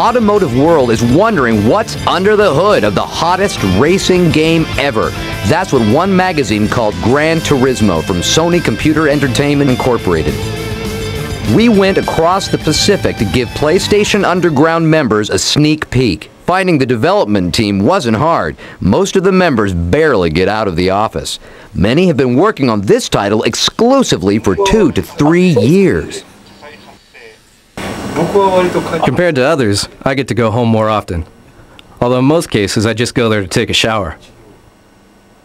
automotive world is wondering what's under the hood of the hottest racing game ever. That's what one magazine called Gran Turismo from Sony Computer Entertainment Incorporated. We went across the Pacific to give PlayStation Underground members a sneak peek. Finding the development team wasn't hard. Most of the members barely get out of the office. Many have been working on this title exclusively for 2 to 3 years. Compared to others, I get to go home more often. Although in most cases, I just go there to take a shower.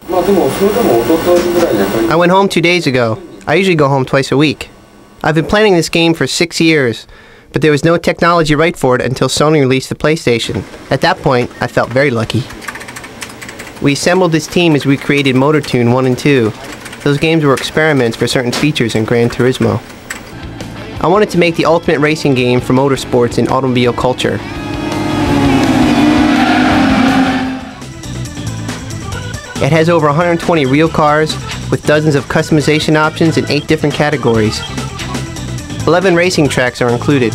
I went home 2 days ago. I usually go home twice a week. I've been planning this game for 6 years, but there was no technology right for it until Sony released the PlayStation. At that point, I felt very lucky. We assembled this team as we created MotorTune 1 and 2. Those games were experiments for certain features in Gran Turismo. I wanted to make the ultimate racing game for motorsports and automobile culture. It has over 120 real cars with dozens of customization options in 8 different categories. 11 racing tracks are included.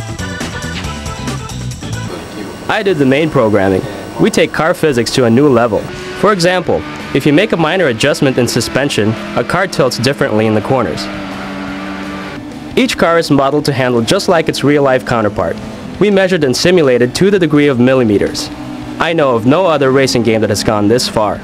I did the main programming. We take car physics to a new level. For example, if you make a minor adjustment in suspension, a car tilts differently in the corners. Each car is modeled to handle just like its real-life counterpart. We measured and simulated to the degree of millimeters. I know of no other racing game that has gone this far.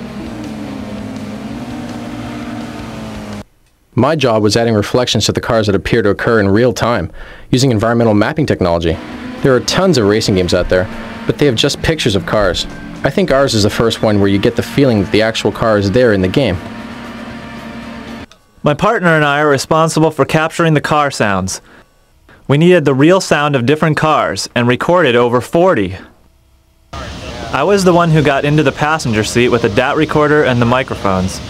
My job was adding reflections to the cars that appear to occur in real time, using environmental mapping technology. There are tons of racing games out there, but they have just pictures of cars. I think ours is the first one where you get the feeling that the actual car is there in the game. My partner and I are responsible for capturing the car sounds. We needed the real sound of different cars and recorded over 40. I was the one who got into the passenger seat with the DAT recorder and the microphones.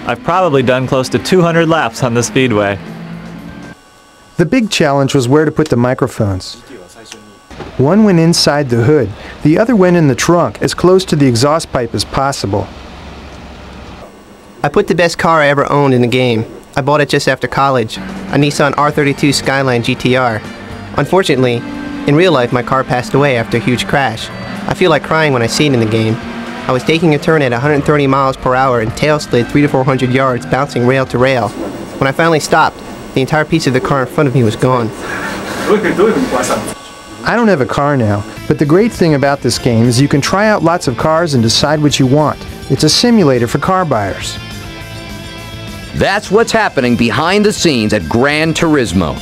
I've probably done close to 200 laps on the speedway. The big challenge was where to put the microphones. One went inside the hood, the other went in the trunk, as close to the exhaust pipe as possible. I put the best car I ever owned in the game. I bought it just after college, a Nissan R32 Skyline GTR. Unfortunately, in real life my car passed away after a huge crash. I feel like crying when I see it in the game. I was taking a turn at 130 miles per hour and tail slid 300 to 400 yards, bouncing rail to rail. When I finally stopped, the entire piece of the car in front of me was gone. I don't have a car now, but the great thing about this game is you can try out lots of cars and decide what you want. It's a simulator for car buyers. That's what's happening behind the scenes at Gran Turismo.